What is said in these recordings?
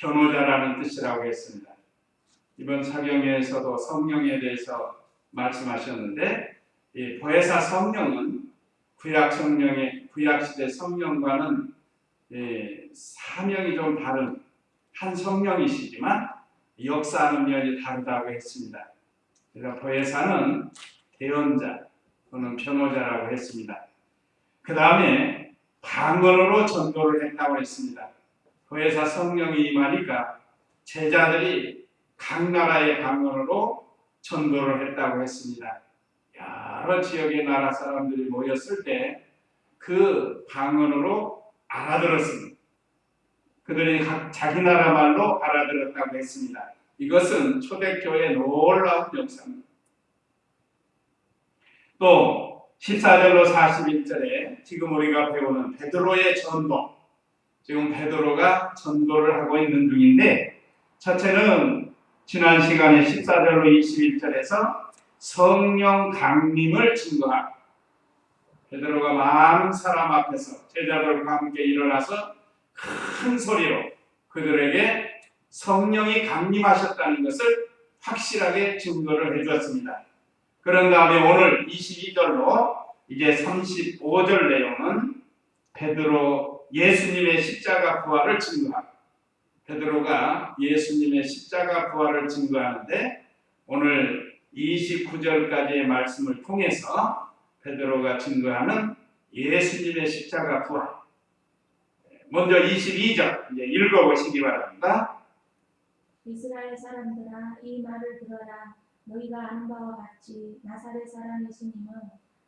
변호자라는 뜻이라고 했습니다. 이번 사경에서도 성령에 대해서 말씀하셨는데, 이 보혜사 성령은 구약시대 성령과는 사명이 좀 다른 한 성령이시지만 역사하는 면이 다르다고 했습니다. 그래서 보혜사는 대언자 또는 변호자라고 했습니다. 그 다음에 방언으로 전도를 했다고 했습니다. 보혜사 성령이 임하니까 제자들이 각 나라의 방언으로 전도를 했다고 했습니다. 여러 지역의 나라 사람들이 모였을 때 그 방언으로 알아들었습니다. 그들이 자기 나라 말로 알아들었다고 했습니다. 이것은 초대교회의 놀라운 역사입니다. 또 14절로 41절에 지금 우리가 배우는 베드로의 전도, 지금 베드로가 전도를 하고 있는 중인데, 첫째는 지난 시간에 14절로 21절에서 성령 강림을 증거하고, 베드로가 많은 사람 앞에서 제자들과 함께 일어나서 큰 소리로 그들에게 성령이 강림하셨다는 것을 확실하게 증거를 해주었습니다. 그런 다음에 오늘 22절로 이제 35절 내용은 베드로 예수님의 십자가 부활을 증거하고, 베드로가 예수님의 십자가 부활을 증거하는데, 오늘 29절까지의 말씀을 통해서 베드로가 증거하는 예수님의 십자가 부활. 먼저 22절 이제 읽어보시기 바랍니다. 이스라엘 사람들아, 이 말을 들어라. 너희가 아는 바와 같이 나사렛 사람 예수님은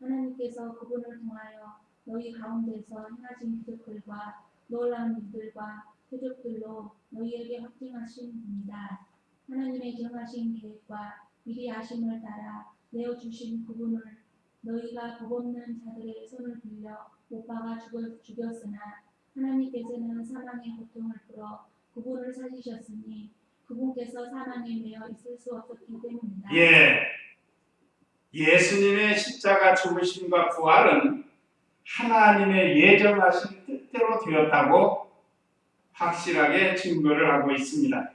하나님께서 그분을 통하여 너희 가운데서 행하신 기적들과 놀라운 일들과 표적들로 너희에게 확증하신 분이다. 하나님의 정하신 계획과 미리 아심을 따라 내어주신 그분을 너희가 겁없는 자들의 손을 빌려 못 박아 죽였으나 하나님께서는 사망의 고통을 풀어 그분을 살리셨으니 그분께서 사망에 매여 있을 수 없었기 때문이다. 예수님의 십자가 죽으심과 부활은 하나님의 예정하신 뜻대로 되었다고 확실하게 증거를 하고 있습니다.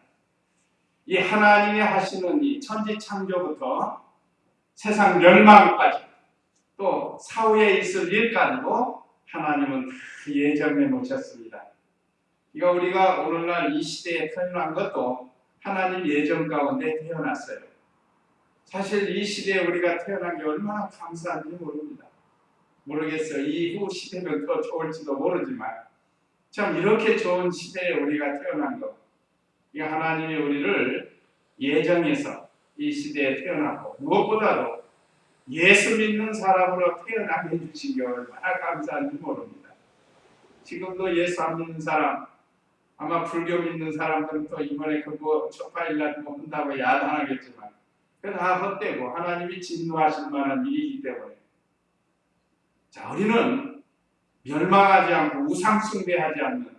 이 하나님이 하시는 이 천지 창조부터 세상 멸망까지 또 사후에 있을 일까지도 하나님은 다 예정해 놓으셨습니다. 이거 우리가 오늘날 이 시대에 태어난 것도 하나님 예정 가운데 태어났어요. 사실 이 시대에 우리가 태어난 게 얼마나 감사한지 모르겠어요. 이후 시대는 더 좋을지도 모르지만 참 이렇게 좋은 시대에 우리가 태어난 것, 이 하나님이 우리를 예정해서 이 시대에 태어났고, 무엇보다도 예수 믿는 사람으로 태어나게 해주신 게 얼마나 감사한지 모릅니다. 지금도 예수 안 믿는 사람, 아마 불교 믿는 사람들은 또 이번에 그거 초파일날 뭐 한다고 야단하겠지만 그건 다 헛되고 하나님이 진노하실 만한 일이기 때문에, 자, 우리는 멸망하지 않고 우상 숭배하지 않는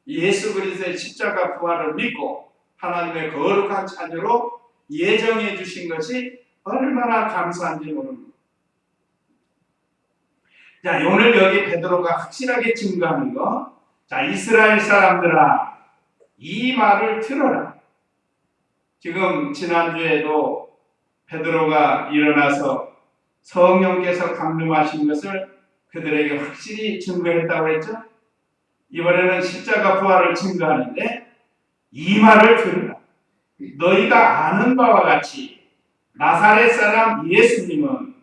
예수 그리스도의 십자가 부활을 믿고 하나님의 거룩한 자녀로 예정해 주신 것이 얼마나 감사한지 모릅니다. 자, 오늘 여기 베드로가 확실하게 증거하는 거, 자, 이스라엘 사람들아, 이 말을 들어라. 지금 지난주에도 베드로가 일어나서 성령께서 강림하신 것을 그들에게 확실히 증거했다고 했죠. 이번에는 십자가 부활을 증거하는데, 이 말을 들으라. 너희가 아는 바와 같이 나사렛 사람 예수님은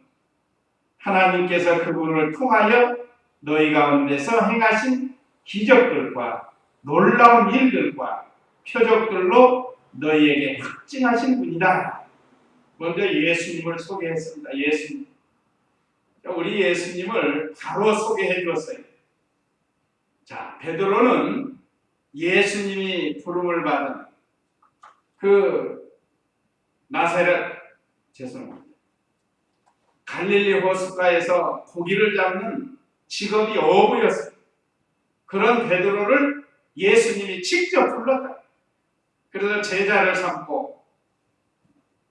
하나님께서 그분을 통하여 너희 가운데서 행하신 기적들과 놀라운 일들과 표적들로 너희에게 확증하신 분이다. 먼저 예수님을 소개했습니다. 예수님. 우리 예수님을 바로 소개해 주었어요. 자, 베드로는 예수님이 부름을 받은 그 갈릴리 호숫가에서 고기를 잡는 직업이 어부였어요. 그런 베드로를 예수님이 직접 불렀다. 그래서 제자를 삼고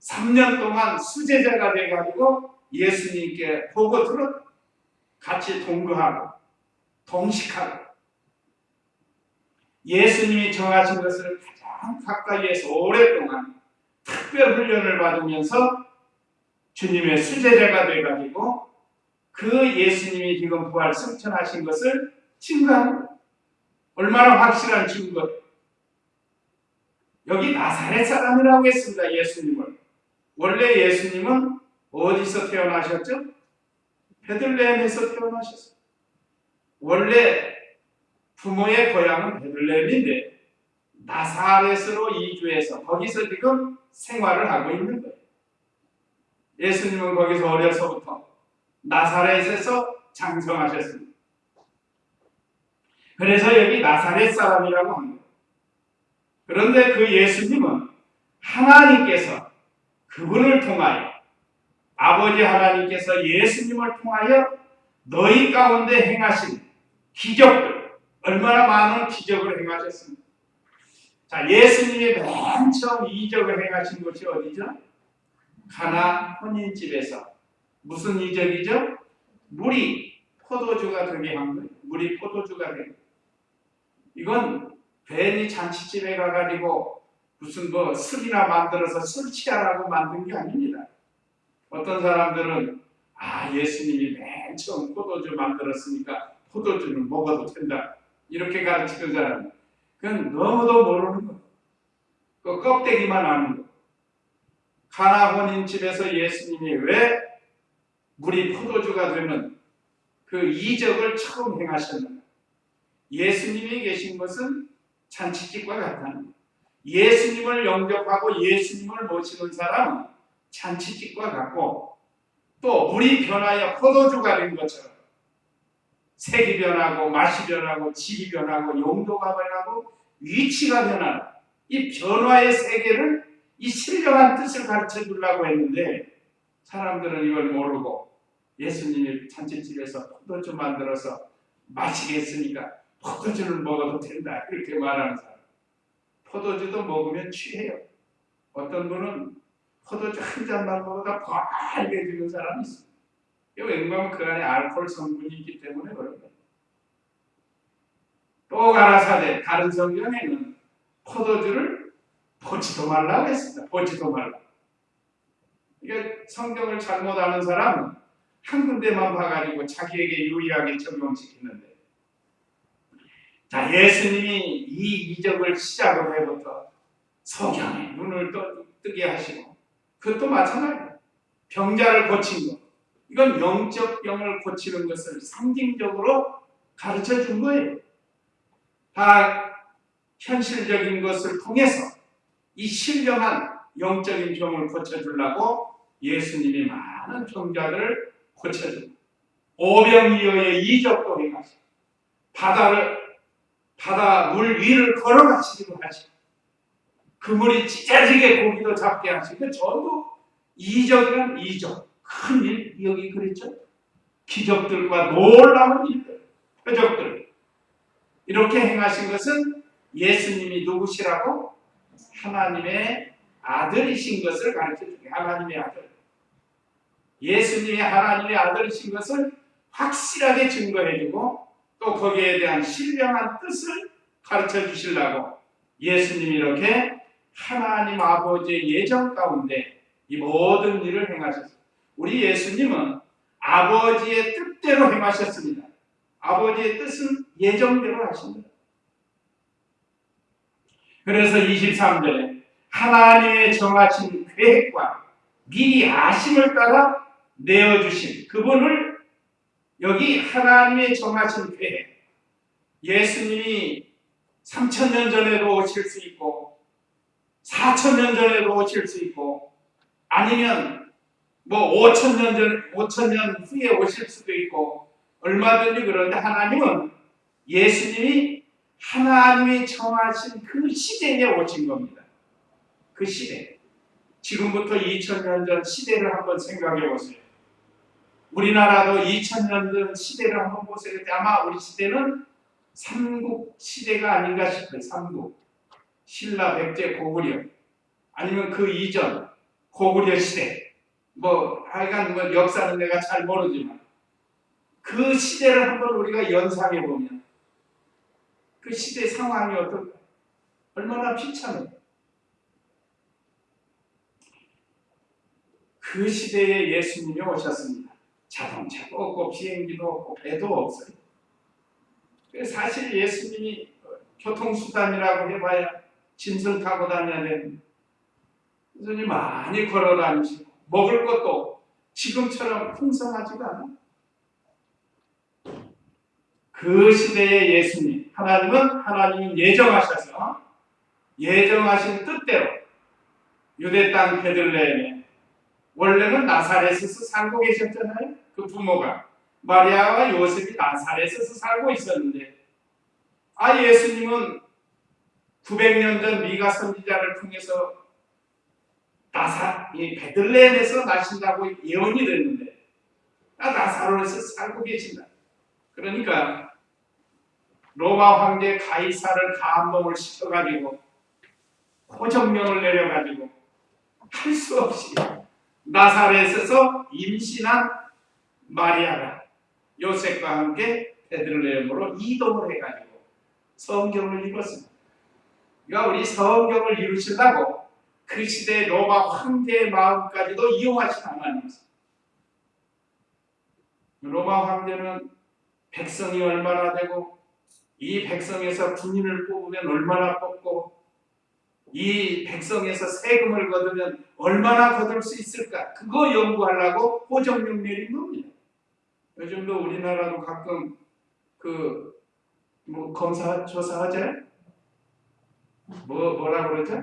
3년 동안 수제자가 돼가지고 예수님께 보고 들었다. 같이 동거하고 동식하고. 예수님이 정하신 것을 가장 가까이에서 오랫동안 특별 훈련을 받으면서 주님의 수제자가 돼가지고 그 예수님이 지금 부활 승천하신 것을 증거합니다. 얼마나 확실한 증거. 여기 나사렛 사람이라고 했습니다. 예수님을. 원래 예수님은 어디서 태어나셨죠? 베들레헴에서 태어나셨어요. 원래 부모의 고향은 베들레헴인데 나사렛으로 이주해서 거기서 지금 생활을 하고 있는 거예요. 예수님은 거기서 어려서부터 나사렛에서 장성하셨습니다. 그래서 여기 나사렛 사람이라고 합니다. 그런데 그 예수님은 하나님께서 그분을 통하여 아버지 하나님께서 예수님을 통하여 너희 가운데 행하신 기적들, 얼마나 많은 기적을 행하셨습니다. 자, 예수님이 맨 처음 이적을 행하신 곳이 어디죠? 가나 혼인집에서. 무슨 이적이죠? 물이 포도주가 되게 한 거예요. 물이 포도주가 되게. 이건 괜히 잔치집에 가가지고 무슨 뭐 술이나 만들어서 술 취하라고 만든 게 아닙니다. 어떤 사람들은 예수님이 맨 처음 포도주 만들었으니까 포도주는 먹어도 된다. 이렇게 가르치는 사람. 그건 너무도 모르는 거. 그 껍데기만 아는 거. 가나 혼인집에서 예수님이 왜 물이 포도주가 되는 그 이적을 처음 행하셨는가? 예수님이 계신 것은 잔치집과 같다는 거예요. 예수님을 영접하고 예수님을 모시는 사람은 잔치집과 같고 또 물이 변하여 포도주가 된 것처럼 색이 변하고 맛이 변하고 질이 변하고 용도가 변하고 위치가 변하는 이 변화의 세계를 이 신령한 뜻을 가르쳐 주려고 했는데 사람들은 이걸 모르고 예수님이 잔치집에서 포도주 만들어서 마시겠으니까 포도주를 먹어도 된다 이렇게 말하는 사람. 포도주도 먹으면 취해요. 어떤 분은 포도주 한 잔만 먹어도 빨개지는 사람이 있습니다. 왜냐하면 그 안에 알코올 성분이 있기 때문에 그런 거예요. 또 가라사대 다른 성경에는 포도주를 보지도 말라고 했습니다. 보지도 말라. 이게 성경을 잘못 아는 사람은 한 군데만 봐가지고 자기에게 유리하게 적용시키는데 자, 예수님이 이 이적을 시작으로 해부터 성경에 눈을 뜨게 하시고 그것도 마찬가지예요. 병자를 고친 것. 이건 영적 병을 고치는 것을 상징적으로 가르쳐 준 거예요. 다 현실적인 것을 통해서 이 신령한 영적인 병을 고쳐주려고 예수님이 많은 병자들을 고쳐줍니다. 오병이어의 이적도 행하시고 바다 물 위를 걸어가시기도 하시고 그 물이 찢어지게 고기도 잡게 하시고 전부 이적이란 이적. 큰 일, 여기 그랬죠? 기적들과 놀라운 일들, 표적들. 이렇게 행하신 것은 예수님이 누구시라고? 하나님의 아들이신 것을 가르쳐주게. 하나님의 아들. 예수님이 하나님의 아들이신 것을 확실하게 증거해주고 또 거기에 대한 신령한 뜻을 가르쳐 주시려고 예수님이 이렇게 하나님 아버지의 예정 가운데 이 모든 일을 행하셨습니다. 우리 예수님은 아버지의 뜻대로 행하셨습니다. 아버지의 뜻은 예정대로 하십니다. 그래서 23절에 하나님의 정하신 계획과 미리 아심을 따라 내어주신 그분을 여기 하나님의 정하신 계획 예수님이 3000년 전에도 오실 수 있고 4000년 전에도 오실 수 있고 아니면 5000년 후에 오실 수도 있고 얼마든지 그런데 하나님은 예수님이 하나님이 정하신 그 시대에 오신 겁니다. 그 시대. 지금부터 2000년 전 시대를 한번 생각해 보세요. 우리나라도 2000년 전 시대를 한번 보세요. 아마 우리 시대는 삼국 시대가 아닌가 싶어요. 삼국. 신라, 백제, 고구려. 아니면 그 이전 고구려 시대. 하여간 역사는 내가 잘 모르지만 그 시대를 한번 우리가 연상해 보면 그 시대 상황이 어떨까? 얼마나 비참해. 그 시대에 예수님이 오셨습니다. 자동차도 없고 비행기도 없고 배도 없어요. 사실 예수님이 교통수단이라고 해봐야 짐승 타고 다녀야 되는데 예수님이 많이 걸어 다니시고 먹을 것도 지금처럼 풍성하지가 않아. 그 시대의 예수님, 하나님은 하나님이 예정하신 뜻대로 유대 땅 베들레헴에 원래는 나사렛에서 살고 계셨잖아요. 그 부모가 마리아와 요셉이 나사렛에서 살고 있었는데 예수님은 900년 전 미가 선지자를 통해서 이 베들레헴에서 나신다고 예언이 됐는데 나사렛에서 살고 계신다. 그러니까 로마 황제 가이사를 감동을 시켜가지고 호정령을 내려가지고 할 수 없이 나사렛에서 임신한 마리아가 요셉과 함께 베들레헴으로 이동을 해가지고 성경을 이뤘습니다. 그러니까 우리 성경을 이루시려고 그 시대 로마 황제의 마음까지도 이용하신 하나님이십니다. 로마 황제는 백성이 얼마나 되고 이 백성에서 군인을 뽑으면 얼마나 뽑고 이 백성에서 세금을 거두면 얼마나 거둘 수 있을까? 그거 연구하려고 호정령 내린 겁니다. 요즘도 우리나라도 가끔 검사 조사하잖아요. 뭐라 그러죠?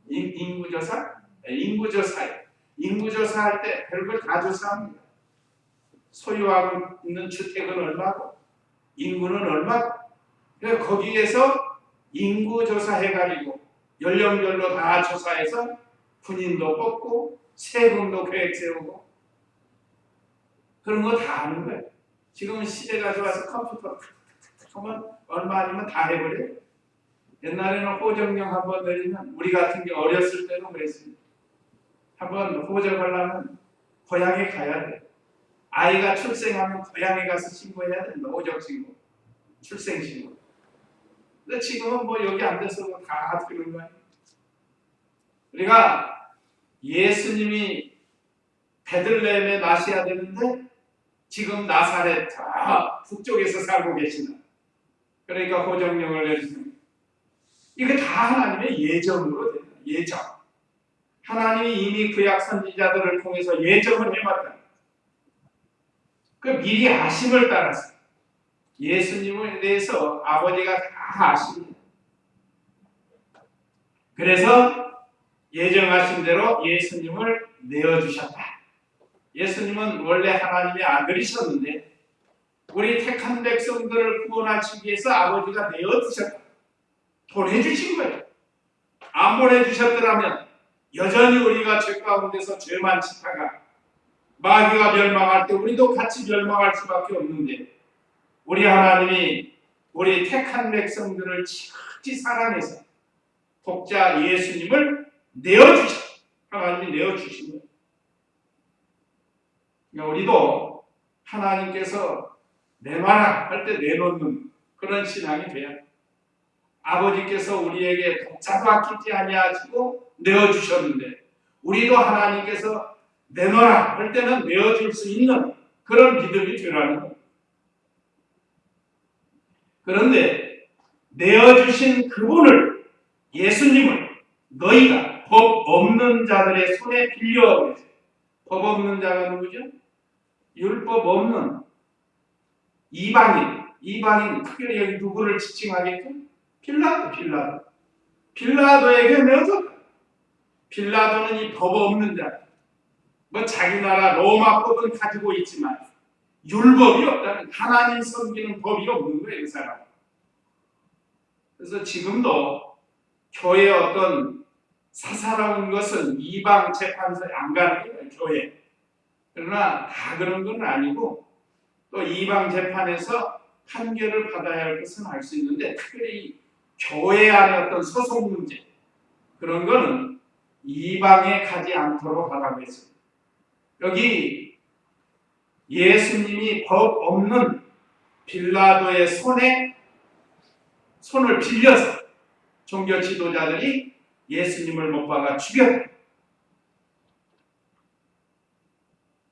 인구조사? 인구조사예요. 인구조사할 때 별걸 다 조사합니다. 소유하고 있는 주택은 얼마고 인구는 얼마고 그래서 거기에서 인구조사 해가지고 연령별로 다 조사해서 군인도 뽑고 세금도 계획 세우고 그런 거 다 하는 거예요. 지금은 시대가 좋아서 컴퓨터 하면 얼마 아니면 다 해버려요. 옛날에는 호적령 한번 내리면 우리 같은 게 어렸을 때도 그랬습니다. 한번 호적하려면 고향에 가야 돼. 아이가 출생하면 고향에 가서 신고해야 된다. 호적신고, 출생신고. 근데 지금은 뭐 여기 앉아서 다 되는 거예요. 우리가 예수님이 베들레헴에 나셔야 되는데 지금 나사렛 북쪽에서 살고 계시는 그러니까 호정령을 내리십니다. 이거 다 하나님의 예정으로 됩니다. 예정. 하나님이 이미 구약 선지자들을 통해서 예정을 해왔다. 그 미리 아심을 따라서 예수님에 대해서 아버지가 다 아십니다. 그래서 예정하신 대로 예수님을 내어주셨다. 예수님은 원래 하나님의 아들이셨는데 우리 택한 백성들을 구원하시기 위해서 아버지가 내어주셨다. 보내주신 거예요. 안 보내주셨더라면 여전히 우리가 죄 가운데서 죄만 짓다가 마귀가 멸망할 때 우리도 같이 멸망할 수밖에 없는데 우리 하나님이 우리 택한 백성들을 지극히 사랑해서 독자 예수님을 내어주셨다. 하나님이 내어주신 거예요. 그러니까 우리도 하나님께서 내놔라 할 때 내놓는 그런 신앙이 돼야 돼요. 아버지께서 우리에게 독자도 아끼지 아니하시고 내어주셨는데 우리도 하나님께서 내놔라 할 때는 내어줄 수 있는 그런 믿음이 되라는 거예요. 그런데 내어주신 그분을 예수님을 너희가 법 없는 자들의 손에 빌려 그랬어요. 법 없는 자가 누구죠? 율법 없는 이방인 특별히 여기 누구를 지칭하겠죠? 빌라도에게 내어줬다. 빌라도는 이 법 없는 자. 뭐 자기 나라 로마법은 가지고 있지만 율법이 없다는 하나님 섬기는 법이 없는 거예요, 그 사람. 그래서 지금도 교회 어떤 사사로운 것은 이방 재판소에 안 가는 거예요, 교회. 그러나 다 그런 건 아니고 또 이방 재판에서 판결을 받아야 할 것은 알 수 있는데 특별히 교회 안에 어떤 소송 문제 그런 거는 이방에 가지 않도록 하라고 했습니다. 여기 예수님이 법 없는 빌라도의 손에 손을 빌려서 종교 지도자들이 예수님을 못 박아 죽였다.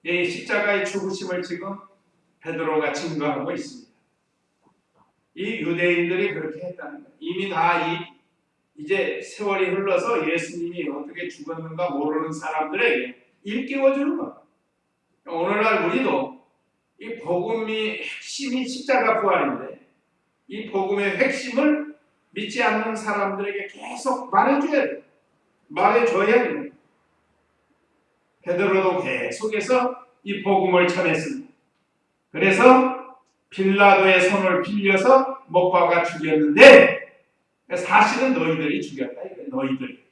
이 십자가의 죽으심을 지금 베드로가 증거하고 있습니다. 이 유대인들이 그렇게 했다는 거예요. 이미 이제 세월이 흘러서 예수님이 어떻게 죽었는가 모르는 사람들에게 일깨워주는 거예요. 오늘날 우리도 이 복음이 핵심이 십자가 부활인데 이 복음의 핵심을 믿지 않는 사람들에게 계속 말해줘야 돼요. 말해줘야 돼요. 베드로도 계속해서 이 복음을 전했습니다. 그래서 빌라도의 손을 빌려서 못 박아 죽였는데 사실은 너희들이 죽였다. 너희들이.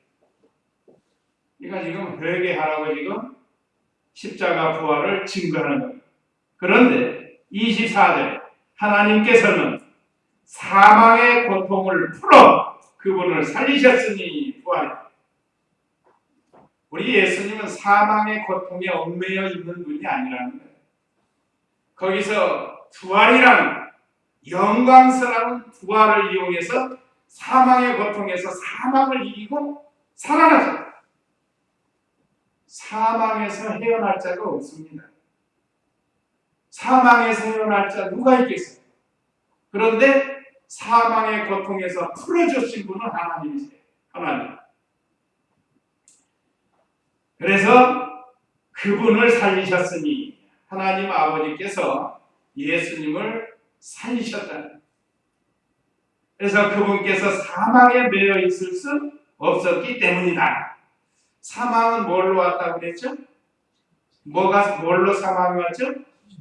그러니까 지금 회개하라고 지금 십자가 부활을 증거하는 겁니다. 그런데 24절에 하나님께서는 사망의 고통을 풀어 그분을 살리셨으니 부활했다. 우리 예수님은 사망의 고통에 얽매여 있는 분이 아니라는 거예요. 거기서 부활이라는 영광스러운 부활을 이용해서 사망의 고통에서 사망을 이기고 살아나셨다. 사망에서 헤어날 자가 없습니다. 사망에서 헤어날 자 누가 있겠어요? 그런데 사망의 고통에서 풀어주신 분은 하나님이세요. 하나님. 그래서 그분을 살리셨으니 하나님 아버지께서 예수님을 살리셨다. 그래서 그분께서 사망에 매여 있을 수 없었기 때문이다. 사망은 뭘로 왔다고 그랬죠? 뭘로 사망이 왔죠?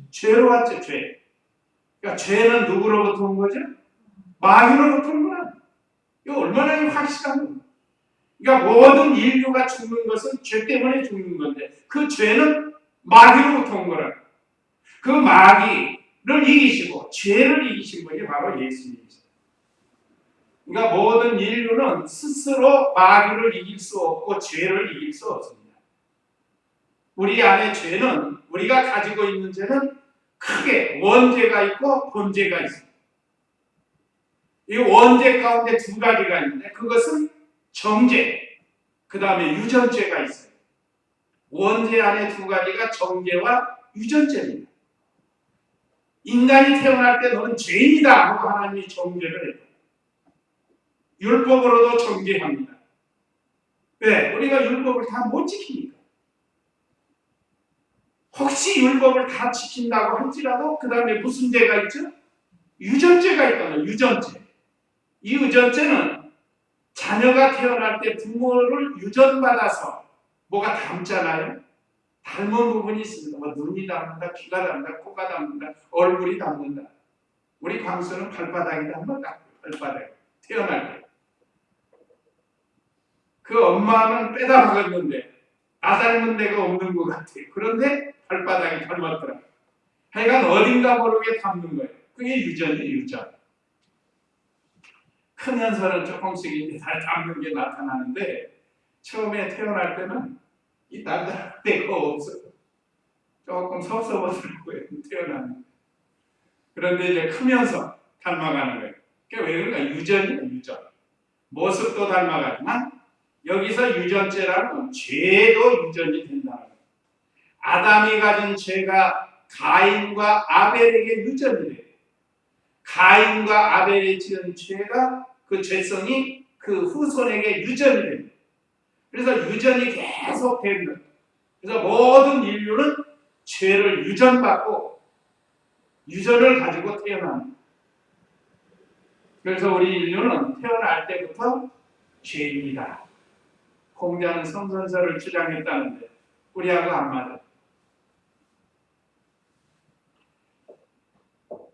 죄로 왔죠, 죄. 그러니까 죄는 누구로부터 온 거죠? 마귀로부터 온 거야. 이거 얼마나 확실한 거야. 그러니까 모든 인류가 죽는 것은 죄 때문에 죽는 건데 그 죄는 마귀로부터 온 거라. 그 마귀를 이기시고 죄를 이기신 분이 바로 예수님이죠. 그러니까 모든 인류는 스스로 마귀를 이길 수 없고 죄를 이길 수 없습니다. 우리 안에 죄는 우리가 가지고 있는 죄는 크게 원죄가 있고 본죄가 있습니다. 이 원죄 가운데 두 가지가 있는데 그것은 정죄, 그 다음에 유전죄가 있어요. 원죄 안에 두 가지가 정죄와 유전죄입니다. 인간이 태어날 때 너는 죄인이다 하고 하나님이 정죄를 해요. 율법으로도 정죄합니다. 왜? 우리가 율법을 다 못 지키니까. 혹시 율법을 다 지킨다고 할지라도 그 다음에 무슨 죄가 있죠? 유전죄가 있다는 유전죄. 이 유전죄는 자녀가 태어날 때 부모를 유전받아서 뭐가 닮잖아요. 닮은 부분이 있습니다. 뭐 눈이 닮는다, 귀가 닮는다, 코가 닮는다, 얼굴이 닮는다. 우리 광수는 발바닥이 닮는다. 발바닥. 태어날 때. 그 엄마는 빼다 박았는데 나 닮은 데가 없는 것 같아요. 그런데 발바닥이 닮았더라. 하여간 어딘가 모르게 닮는 거예요. 그게 유전이에요, 유전. 크면서는 조금씩 이제 잘 닮는 게 나타나는데 처음에 태어날 때는 이 남자 데가 없어요. 조금 섭섭하더라고요, 태어나는. 그런데 이제 크면서 닮아가는 거예요. 그게 왜 그런가? 유전이에요, 유전. 모습도 닮아가지만 여기서 유전죄라는 건 죄도 유전이 된다는 거예요. 아담이 가진 죄가 가인과 아벨에게 유전이 돼요. 가인과 아벨이 지은 죄가 그 죄성이 그 후손에게 유전이 됩니다. 그래서 유전이 계속 됩니다. 그래서 모든 인류는 죄를 유전받고 유전을 가지고 태어납니다. 그래서 우리 인류는 태어날 때부터 죄입니다. 공자는 성선설을 주장했다는데 우리하고 안 맞아.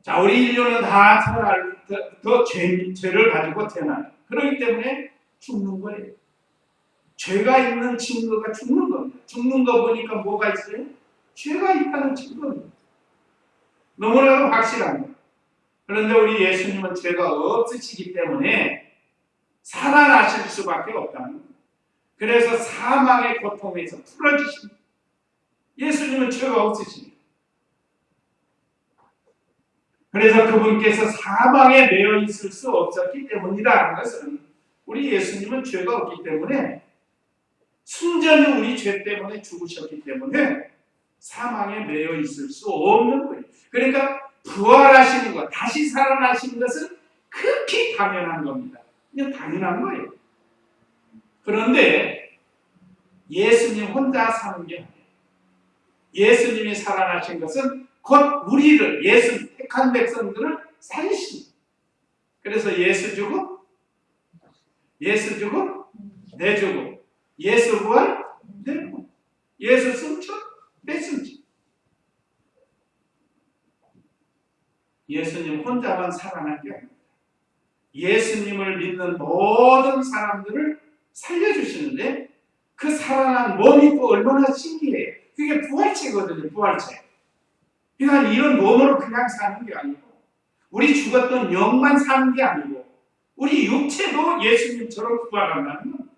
자, 우리 인류는 다 태어날 더 죄를 가지고 태어나요. 그렇기 때문에 죽는 거예요. 죄가 있는 증거가 죽는 겁니다. 죽는 거 보니까 뭐가 있어요? 죄가 있다는 증거입니다. 너무나도 확실합니다. 그런데 우리 예수님은 죄가 없으시기 때문에 살아나실 수밖에 없다는 겁니다. 그래서 사망의 고통에서 풀어주십니다. 예수님은 죄가 없으십니다. 그래서 그분께서 사망에 매여 있을 수 없었기 때문이라는 것은 우리 예수님은 죄가 없기 때문에 순전히 우리 죄 때문에 죽으셨기 때문에 사망에 매여 있을 수 없는 거예요. 그러니까 부활하시는 것, 다시 살아나시는 것은 극히 당연한 겁니다. 그냥 당연한 거예요. 그런데 예수님 혼자 사는 게 아니에요. 예수님이 살아나신 것은 곧 우리를, 예수 택한 백성들을 살리십니다. 그래서 예수 죽음, 예수 죽음, 내 죽음, 예수 부활, 내 부활, 예수 승천, 내 승천. 예수님 혼자만 살아난 게 아닙니다. 예수님을 믿는 모든 사람들을 살려주시는데 그 살아난 몸이 또 얼마나 신기해요. 그게 부활체거든요. 부활체. 그러니까 이런 몸으로 그냥 사는 게 아니고 우리 죽었던 영만 사는 게 아니고 우리 육체도 예수님처럼 부활한다는 겁니다.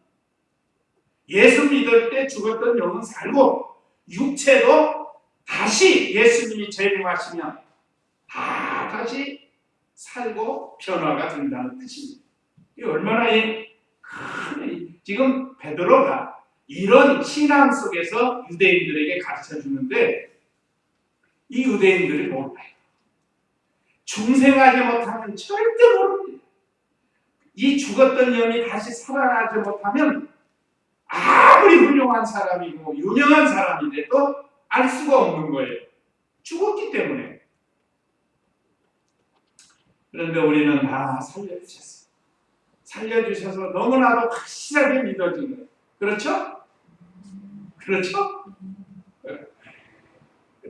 예수 믿을 때 죽었던 영은 살고 육체도 다시 예수님이 재림하시면 다 다시 살고 변화가 된다는 뜻입니다. 이게 얼마나 큰 지금 베드로가 이런 신앙 속에서 유대인들에게 가르쳐 주는데 이 유대인들이 몰라요. 중생하지 못하면 절대 모릅니다. 이 죽었던 영이 다시 살아나지 못하면 아무리 훌륭한 사람이고 유명한 사람인데도 알 수가 없는 거예요. 죽었기 때문에. 그런데 우리는 다 살려주셨어요. 살려주셔서 너무나도 확실하게 믿어지는 거예요. 그렇죠? 그렇죠?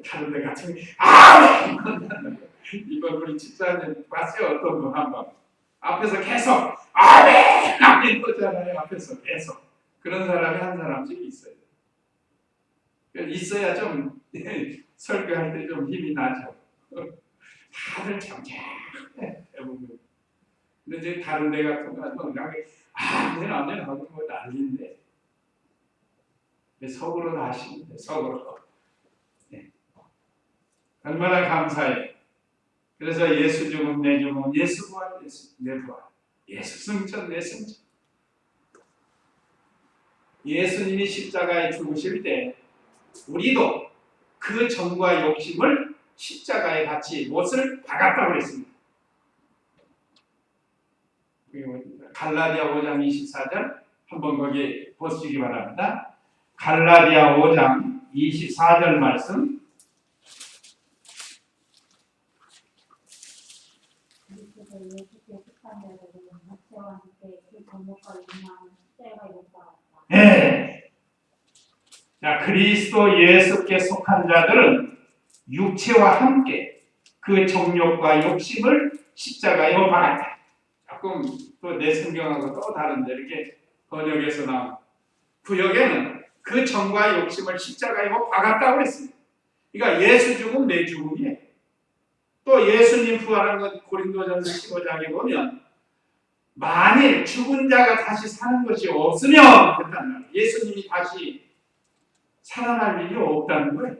다른 데 같은 이번 우리 집사님 봤어요? 어떤 분 한 번 앞에서 계속 아멘 아멘 그러잖아요. 앞에서 계속 그런 사람이 한 사람씩 있어요. 있어야 좀 설교할 때 좀 힘이 나죠. 다들 잠잠해 대부분. 근데 이제 다른 데 같은 거 아멘 아멘 하고 뭐 난리인데 속으로 다 하시면 돼. 속으로. 네. 얼마나 감사해요. 그래서 예수 죽음 내 죽음, 예수 부활 내 부활, 예수 승천 내 승천. 예수님이 십자가에 죽으실 때 우리도 그 정과 욕심을 십자가에 같이 못을 박았다고 그랬습니다. 갈라디아 5장 24절 한번 거기 보시기 바랍니다. 갈라디아 5장 24절 말씀. 네. 자, 그리스도 예수께 속한 자들은 육체와 함께 그 정욕과 욕심을 십자가에 못 박았다. 조금 또 내 성경하고 또 다른데 이렇게 번역에서 나온 구역에는 그 정과 욕심을 십자가에 못 박았다고 했습니다. 그러니까 예수 죽음 내 죽음이에요. 또 예수님 부활한 것 고린도전서 15장에 보면 만일 죽은 자가 다시 사는 것이 없으면 그렇다면 예수님이 다시 살아날 일이 없다는 거예요.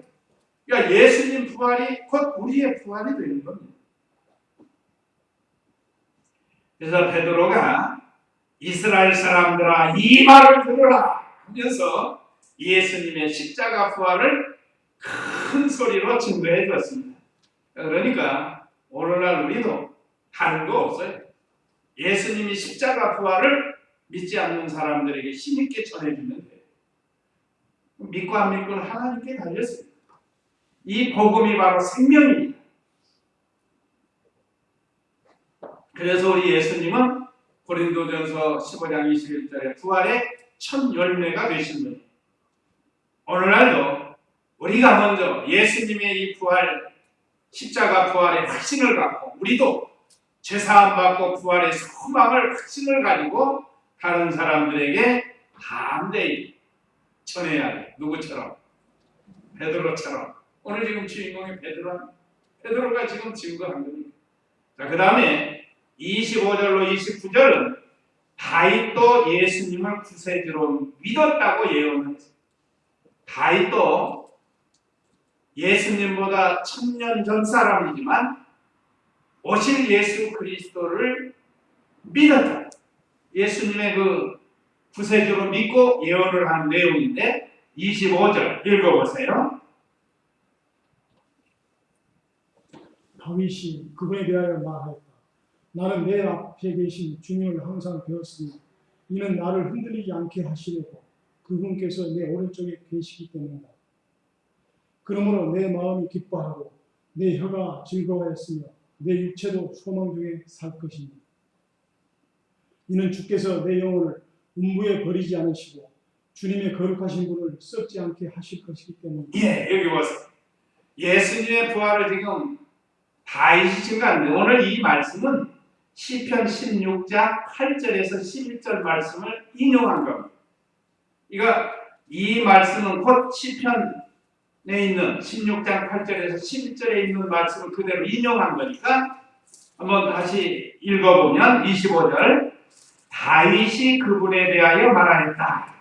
그러니까 예수님 부활이 곧 우리의 부활이 되는 겁니다. 그래서 베드로가 이스라엘 사람들아 이 말을 들으라 하면서 예수님의 십자가 부활을 큰 소리로 증거해 주었습니다. 그러니까 오늘날 우리도 다른 거 없어요. 예수님이 십자가 부활을 믿지 않는 사람들에게 힘있게 전해주면 돼요. 믿고 안 믿고는 하나님께 달렸습니다. 이 복음이 바로 생명입니다. 그래서 우리 예수님은 고린도전서 15장 21절에 부활의 첫 열매가 되신 분이에요. 오늘날도 우리가 먼저 예수님의 이 부활, 십자가 부활의 확신을 갖고 우리도 죄사함 받고 부활의 소망을 확신을 가지고 다른 사람들에게 담대히 전해야 돼. 누구처럼? 베드로처럼. 오늘 지금 주인공이 베드로가 지금 증거한 겁니다. 자, 그 다음에 25절로 29절은 다윗도 예수님을 구세주로 믿었다고 예언했습니다. 다윗도 예수님보다 1000년 전 사람이지만 오실 예수 그리스도를 믿었다. 예수님의 그 구세주로 믿고 예언을 한 내용인데 25절 읽어보세요. 다윗이 그분에 대하여 말하였다. 나는 내 앞에 계신 주님을 항상 배웠으니 이는 나를 흔들리지 않게 하시려고 그분께서 내 오른쪽에 계시기 때문이다. 그러므로 내 마음이 기뻐하고 내 혀가 즐거워했으며 내 육체도 소망 중에 살 것이니 이는 주께서 내 영혼을 음부에 버리지 않으시고 주님의 거룩하신 분을 썩지 않게 하실 것이기 때문이다. 여기 보세요. 예수님의 부활을 지금 다윗이 증거하는데 오늘 이 말씀은 시편 16장 8절에서 11절 말씀을 인용한 겁니다. 이 말씀은 곧 시편에 있는 16장 8절에서 11절에 있는 말씀을 그대로 인용한 거니까 한번 다시 읽어보면 25절 다윗이 그분에 대하여 말하였다.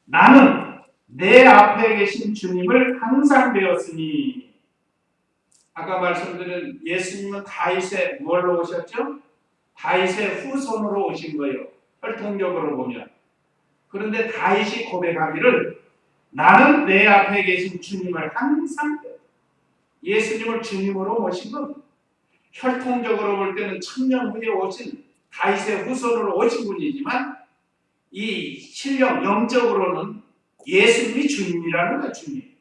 나는 내 앞에 계신 주님을 항상 배웠으니 아까 말씀드린 예수님은 다윗의 뭘로 오셨죠? 다윗의 후손으로 오신 거예요. 혈통적으로 보면. 그런데 다윗이 고백하기를 나는 내 앞에 계신 주님을 항상 배웠다. 예수님을 주님으로 모신 겁니다. 혈통적으로 볼 때는 천년 후에 오신 다윗의 후손으로 오신 분이지만 이 신령 영적으로는 예수님이 주님이라는 거예요. 주님.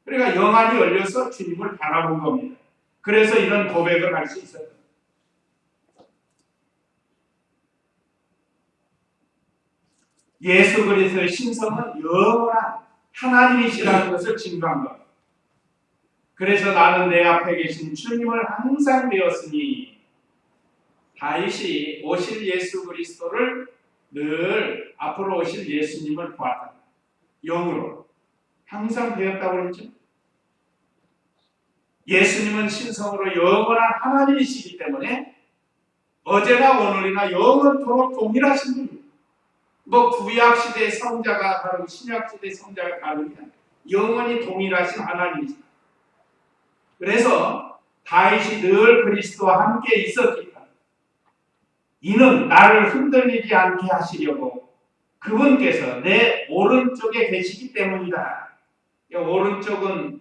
그러니까 영안이 열려서 주님을 바라본 겁니다. 그래서 이런 고백을 할 수 있었다. 예수 그리스도의 신성은 영원한 하나님이시라는 것을 증거한 겁니다. 그래서 나는 내 앞에 계신 주님을 항상 배웠으니 다윗이 오실 예수 그리스도를 늘 앞으로 오실 예수님을 보았다. 영으로 항상 배웠다고 그랬죠. 예수님은 신성으로 영원한 하나님이시기 때문에 어제나 오늘이나 영원토록 동일하신 분입니다. 구약 시대의 성자가 다르고 신약 시대의 성자가 다르면 영원히 동일하신 하나님이시다. 그래서 다윗이 늘 그리스도와 함께 있었기 때문에 이는 나를 흔들리지 않게 하시려고 그분께서 내 오른쪽에 계시기 때문이다. 오른쪽은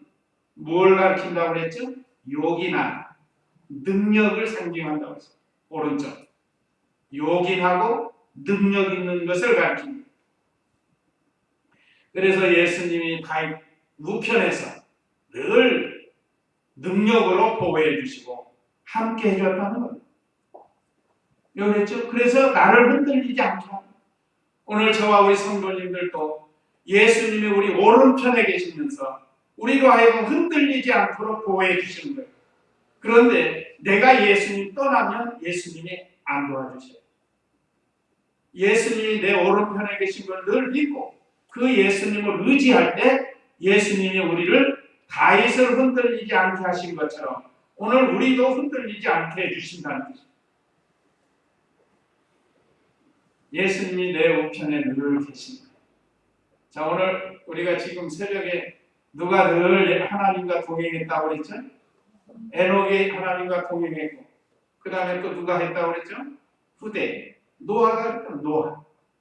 뭘 가르친다고 그랬죠? 욕이나 능력을 상징한다고 했어요. 오른쪽. 욕인하고 능력 있는 것을 가르칩니다. 그래서 예수님이 다윗 우편에서 늘 능력으로 보호해 주시고 함께 해줬다는 거예요. 그랬죠? 그래서 나를 흔들리지 않게 합니다. 오늘 저와 우리 성도님들도 예수님이 우리 오른편에 계시면서 우리로 하여금 흔들리지 않도록 보호해 주시는 거예요. 그런데 내가 예수님 떠나면 예수님이 안 도와주셔요. 예수님이 내 오른편에 계신 걸 늘 믿고 그 예수님을 의지할 때 예수님이 우리를 다윗을 흔들리지 않게 하신 것처럼 오늘 우리도 흔들리지 않게 해주신다는 것입니다. 예수님이 내 우편에 늘 계십니다. 자, 오늘 우리가 지금 새벽에 누가 늘 하나님과 동행했다고 그랬죠? 에녹이 하나님과 동행했고 그 다음에 또 누가 했다고 그랬죠? 후대 노아가 했다.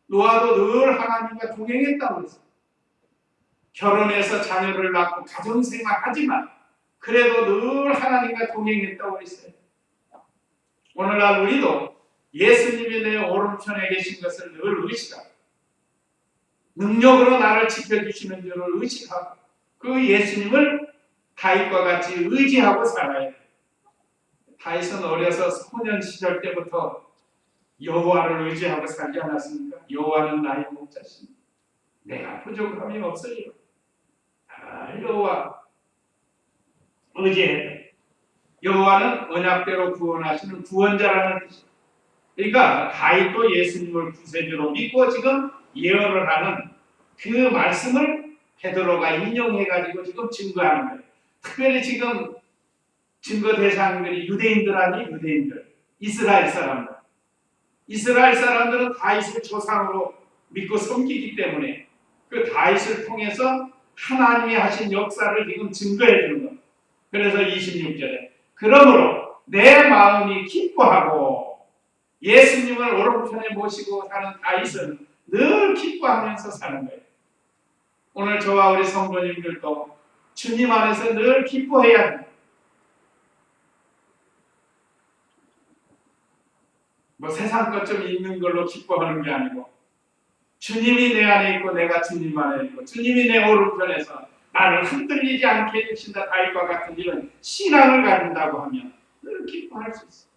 노아도 늘 하나님과 동행했다고 그랬어요. 결혼해서 자녀를 낳고 가정생활하지만 그래도 늘 하나님과 동행했다고 했어요. 오늘날 우리도 예수님이 내 오른편에 계신 것을 늘 의식하고 능력으로 나를 지켜주시는 줄을 의식하고 그 예수님을 다윗과 같이 의지하고 살아야 돼요. 다윗은 어려서 소년 시절 때부터 여호와를 의지하고 살지 않았습니까? 여호와는 나의 목자시니 내가 부족함이 없으리라. 여호와 의지했다. 여호와는 언약대로 구원하시는 구원자라는 뜻입니다. 그러니까 다윗도 예수님을 구세주로 믿고 지금 예언을 하는 그 말씀을 베드로가 인용해가지고 지금 증거하는 거예요. 특별히 지금 증거 대상들이 유대인들 아니 유대인들, 이스라엘 사람들. 이스라엘 사람들은 다윗을 조상으로 믿고 섬기기 때문에 그 다윗을 통해서 하나님이 하신 역사를 지금 증거해 주는 겁니다. 그래서 26절에 그러므로 내 마음이 기뻐하고 예수님을 오른편에 모시고 사는 다윗은 늘 기뻐하면서 사는 거예요. 오늘 저와 우리 성도님들도 주님 안에서 늘 기뻐해야 합니다. 뭐 세상 것 좀 있는 걸로 기뻐하는 게 아니고 주님이 내 안에 있고 내가 주님 안에 있고 주님이 내 오른편에서 나를 흔들리지 않게 해주신다. 다윗과 같은 이런 신앙을 가진다고 하면 늘 기뻐할 수 있어.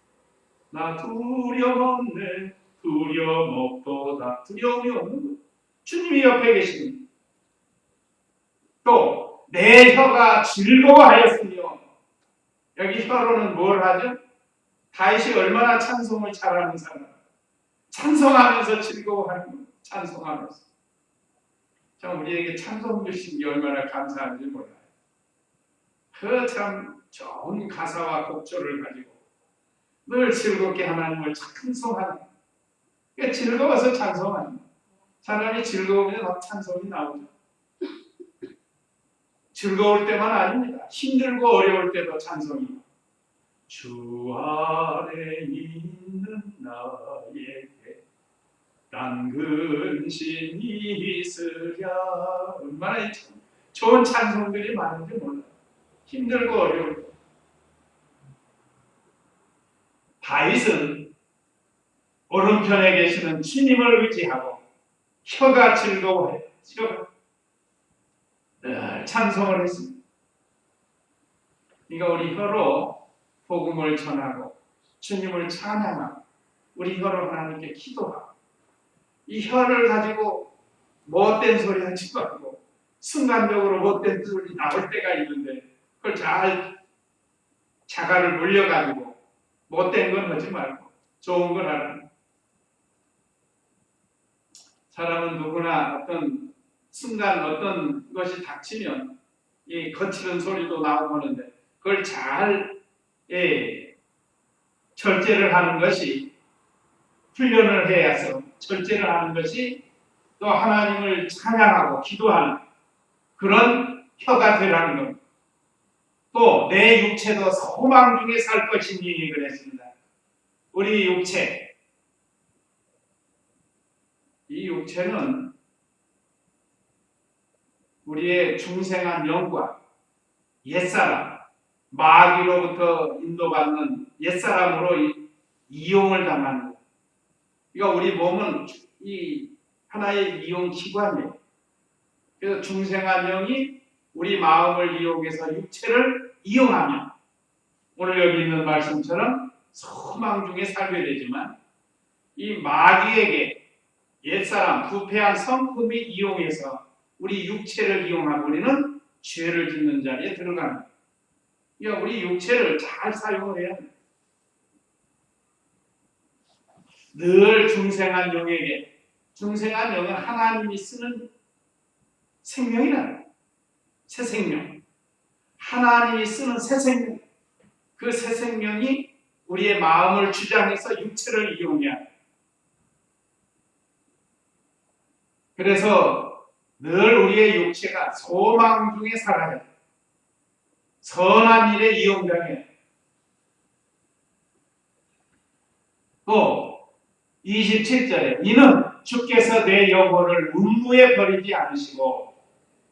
나 두려움 없네. 두려움 없도다. 두려움이 없는 거예요. 주님이 옆에 계십니다. 또 내 혀가 즐거워하였으며, 여기 혀로는 뭘 하죠? 다윗이 얼마나 찬송을 잘하는 사람, 찬송하면서 즐거워하는 거예요. 찬송하면서. 참 우리에게 찬송 주신 게 얼마나 감사한지 몰라요. 그 참 좋은 가사와 곡조를 가지고 늘 즐겁게 하나님을 찬송하는, 그러니까 즐거워서 찬송하는 거예요. 사람이 즐거우면 찬송이 나오죠. 즐거울 때만 아닙니다. 힘들고 어려울 때도 찬송이. 주 아래 있는 나에게 난 근심이 있으랴. 얼마나 좋은 찬송들이 많은지 몰라요. 힘들고 어려울 때. 다윗은 오른편에 계시는 주님을 의지하고 혀가 즐거워해요. 늘 찬송을 했습니다. 그러니까 우리 혀로 복음을 전하고 주님을 찬양하고 우리 혀로 하나님께 기도하고 이 혀를 가지고 못된 소리 하지 말고 순간적으로 못된 소리 나올 때가 있는데 그걸 잘 자가를 물려가지고 못된 건 하지 말고 좋은 걸 하라. 사람은 누구나 어떤 순간 어떤 것이 닥치면 이 거칠은 소리도 나오고 하는데 그걸 잘 절제를 하는 것이 훈련을 해야서 절제를 하는 것이 또 하나님을 찬양하고 기도하는 그런 혀가 되라는 겁니다. 또 내 육체도 소망 중에 살 것이니 그랬습니다. 우리 육체, 이 육체는 우리의 중생한 영과 옛사람, 마귀로부터 인도받는 옛사람으로 이용을 당하는 거예요. 그러니까 우리 몸은 이 하나의 이용 기관이에요. 그래서 중생한 영이 우리 마음을 이용해서 육체를 이용하며 오늘 여기 있는 말씀처럼 소망 중에 살게 되지만 이 마귀에게 옛사람, 부패한 성품이 이용해서 우리 육체를 이용하고 우리는 죄를 짓는 자리에 들어가는 거예요. 그러니까 우리 육체를 잘 사용을 해야 돼요. 늘 중생한 영에게, 중생한 영은 하나님이 쓰는 생명이라는 거예요. 새 생명. 하나님이 쓰는 새 생명. 그 새 생명이 우리의 마음을 주장해서 육체를 이용해야 해요. 그래서 늘 우리의 육체가 소망 중에 살아야 돼요. 선한 일에 이용당해야 돼요. 또 27절에 이는 주께서 내 영혼을 음부에 버리지 않으시고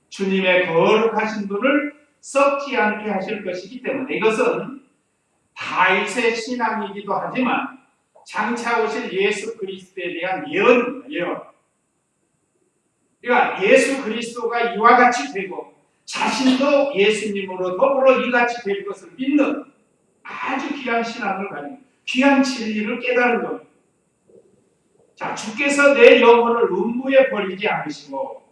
주님의 거룩하신 분을 썩지 않게 하실 것이기 때문에 이것은 다윗의 신앙이기도 하지만 장차 오실 예수 그리스도에 대한 예언입니다. 예언. 그러니까 예수 그리스도가 이와 같이 되고 자신도 예수님으로 더불어 이같이 될 것을 믿는 아주 귀한 신앙을 가지고 귀한 진리를 깨달은 겁니다. 자, 주께서 내 영혼을 음부에 버리지 않으시고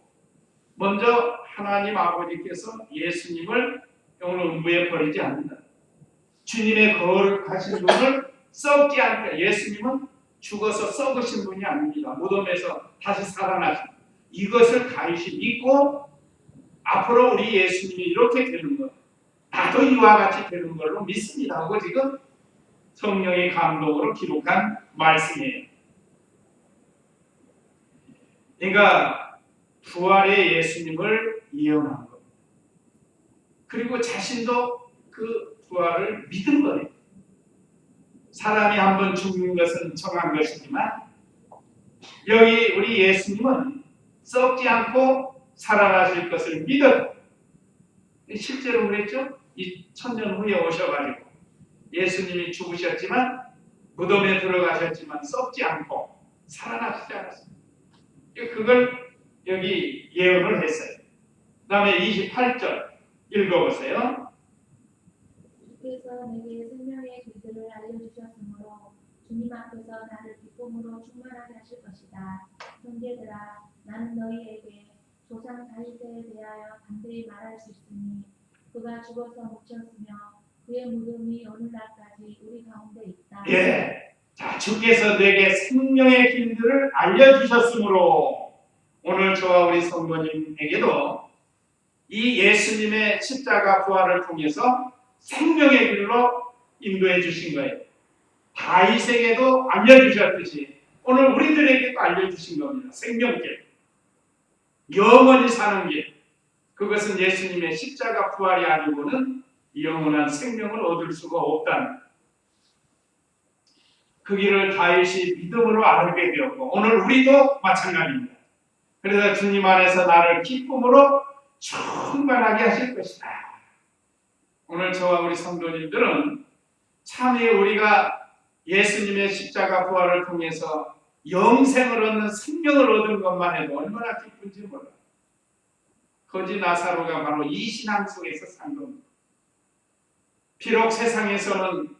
먼저 하나님 아버지께서 예수님을 영혼을 음부에 버리지 않는다. 주님의 거룩하신 분을 썩지 않게. 예수님은 죽어서 썩으신 분이 아닙니다. 무덤에서 다시 살아나신. 이것을 다윗이 믿고 앞으로 우리 예수님이 이렇게 되는 것, 나도 이와 같이 되는 걸로 믿습니다 하고 지금 성령의 감동으로 기록한 말씀이에요. 그러니까 부활의 예수님을 예언한 것, 그리고 자신도 그 부활을 믿은 거예요. 사람이 한번 죽는 것은 정한 것이지만 여기 우리 예수님은 썩지 않고 살아나실 것을 믿었고 실제로 그랬죠. 2000년 후에 오셔가지고 예수님이 죽으셨지만 무덤에 들어가셨지만 썩지 않고 살아나시지 않았습니다. 그걸 여기 예언을 했어요. 그 다음에 28절 읽어보세요. 주께서 내게 생명의 길들을 알려주셨으므로 주님 앞에서 나를 기쁨으로 충만하게 하실 것이다. 형제들아, 나는 너희에게 조상 다윗에 대하여 담대히 말할 수 있으니 그가 죽어서 묻혔으며 그의 무덤이 오늘날까지 우리 가운데 있다. 예. 자, 주께서 내게 생명의 길들을 알려주셨으므로 오늘 저와 우리 성도님에게도 이 예수님의 십자가 부활을 통해서 생명의 길로 인도해 주신 거예요. 다윗에게도 알려주셨듯이 오늘 우리들에게도 알려주신 겁니다. 생명길, 영원히 사는 길. 그것은 예수님의 십자가 부활이 아니고는 영원한 생명을 얻을 수가 없다는 그 길을 다윗이 믿음으로 알게 되었고 오늘 우리도 마찬가지입니다. 그래서 주님 안에서 나를 기쁨으로 충만하게 하실 것이다. 오늘 저와 우리 성도님들은 참에 우리가 예수님의 십자가 부활을 통해서 영생을 얻는 생명을 얻은 것만 해도 얼마나 기쁜지 몰라요. 거지 나사로가 바로 이 신앙 속에서 산 겁니다. 비록 세상에서는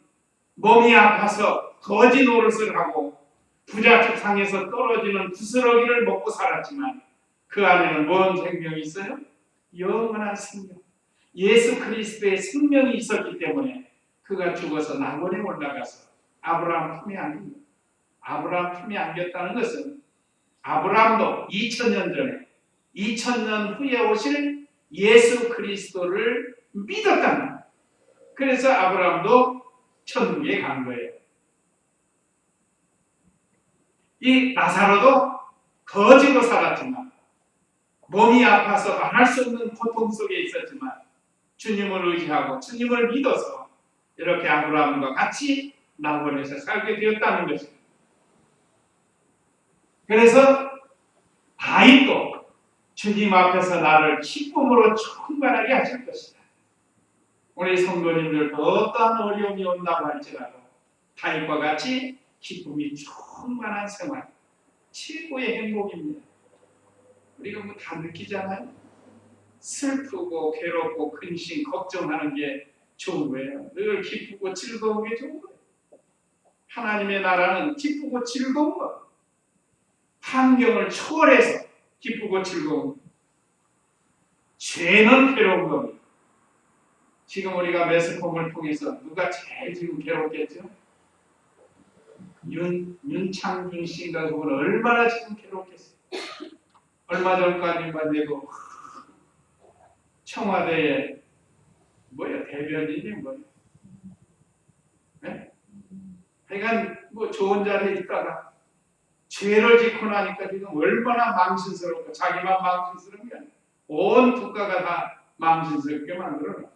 몸이 아파서 거지 노릇을 하고 부잣집 상에서 떨어지는 부스러기를 먹고 살았지만 그 안에는 뭔 생명이 있어요? 영원한 생명. 예수 그리스도의 생명이 있었기 때문에 그가 죽어서 낙원에 올라가서 아브라함 품에 안깁니다. 아브라함 품에 안겼다는 것은 아브라함도 2000년 전에 2000년 후에 오실 예수 그리스도를 믿었다는 거예요. 그래서 아브라함도 천국에 간 거예요. 이 나사로도 거지로 살았지만 몸이 아파서 말할 수 없는 고통 속에 있었지만 주님을 의지하고 주님을 믿어서 이렇게 아브라함과 같이 낙원에서 살게 되었다는 것입니다. 그래서 다윗도 주님 앞에서 나를 기쁨으로 충만하게 하실 것이다. 우리 성도님들도 어떠한 어려움이 온다고 할지라도 다윗과 같이 기쁨이 충만한 생활, 최고의 행복입니다. 우리가 뭐 다 느끼잖아요. 슬프고 괴롭고 근심, 걱정하는 게 좋은 거예요. 늘 기쁘고 즐거운 게 좋은 거예요. 하나님의 나라는 기쁘고 즐거운 거. 환경을 초월해서 기쁘고 즐거운 거. 죄는 괴로운 겁니다. 지금 우리가 매스컴을 통해서 누가 제일 지금 괴롭겠죠? 윤창준 씨인가 그분 얼마나 지금 괴롭겠어요. 얼마 전까지만 해도 청와대에 대변인이 뭐예요? 네? 하여간 뭐 좋은 자리에 있다가 죄를 짓고 나니까 지금 얼마나 망신스럽고 자기만 망신스러운 게 아니라 온 국가가 다 망신스럽게 만들어놔.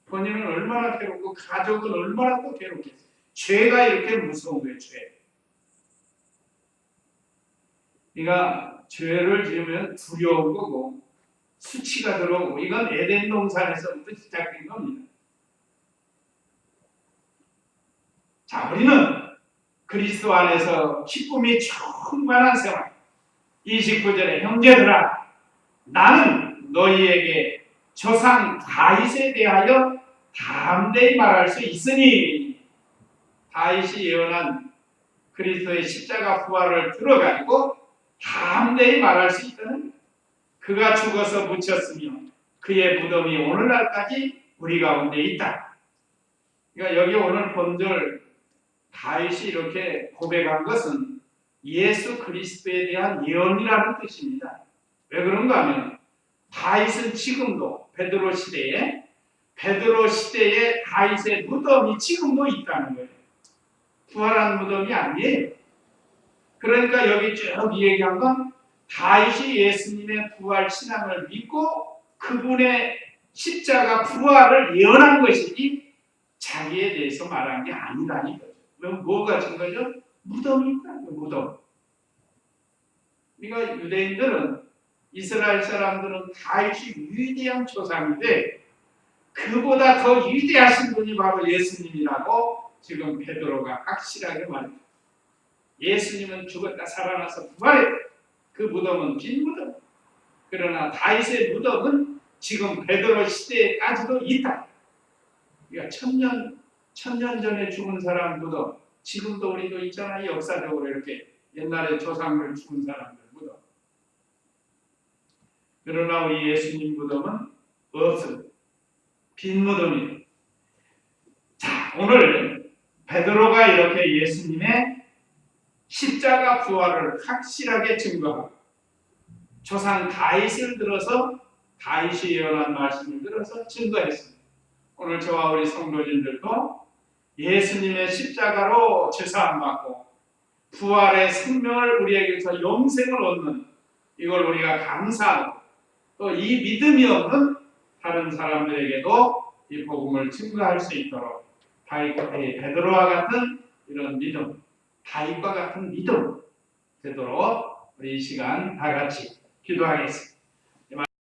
본인은 얼마나 괴롭고 가족은 얼마나 또 괴롭겠어요. 죄가 이렇게 무서운 거예요. 죄. 그러니까 죄를 지으면 두려운 거고 수치가 들어오고 이건 에덴 동산에서부터 시작된 겁니다. 자, 우리는 그리스도 안에서 기쁨이 충만한 생활. 29절에 형제들아 나는 너희에게 조상 다윗에 대하여 담대히 말할 수 있으니 다윗이 예언한 그리스도의 십자가 부활을 들어가지고 담대히 말할 수 있다는 그가 죽어서 묻혔으며 그의 무덤이 오늘날까지 우리 가운데 있다. 그러니까 여기 오늘 본절 다윗이 이렇게 고백한 것은 예수 그리스도에 대한 예언이라는 뜻입니다. 왜 그런가 하면 다윗은 지금도 베드로 시대에 다윗의 무덤이 지금도 있다는 거예요. 부활한 무덤이 아니에요. 그러니까 여기 쭉 얘기한 건 다윗이 예수님의 부활 신앙을 믿고 그분의 십자가 부활을 예언한 것이지 자기에 대해서 말한 게 아니라는 거죠. 그럼 뭐가 증거죠? 무덤이 있다. 무덤. 그러니까 유대인들은 이스라엘 사람들은 다윗이 위대한 조상인데 그보다 더 위대하신 분이 바로 예수님이라고 지금 베드로가 확실하게 말합니다. 예수님은 죽었다 살아나서 부활했다. 그 무덤은 빈 무덤. 그러나 다윗의 무덤은 지금 베드로 시대에까지도 있다. 그러니까 천년 전에 죽은 사람 무덤, 지금도 우리도 있잖아요. 역사적으로 이렇게 옛날에 조상들 죽은 사람들 무덤. 그러나 우리 예수님 무덤은 없습니다. 빈 무덤입니다. 자, 오늘 베드로가 이렇게 예수님의 십자가 부활을 확실하게 증거하고 조상 다윗을 들어서 다윗이 예언한 말씀을 들어서 증거했습니다. 오늘 저와 우리 성도님들도 예수님의 십자가로 제사함 받고 부활의 생명을 우리에게서 영생을 얻는 이걸 우리가 감사하고 또 이 믿음이 없는 다른 사람들에게도 이 복음을 증거할 수 있도록 베드로와 같은 이런 믿음, 다윗과 같은 믿음 되도록 우리 이 시간 다 같이 기도하겠습니다.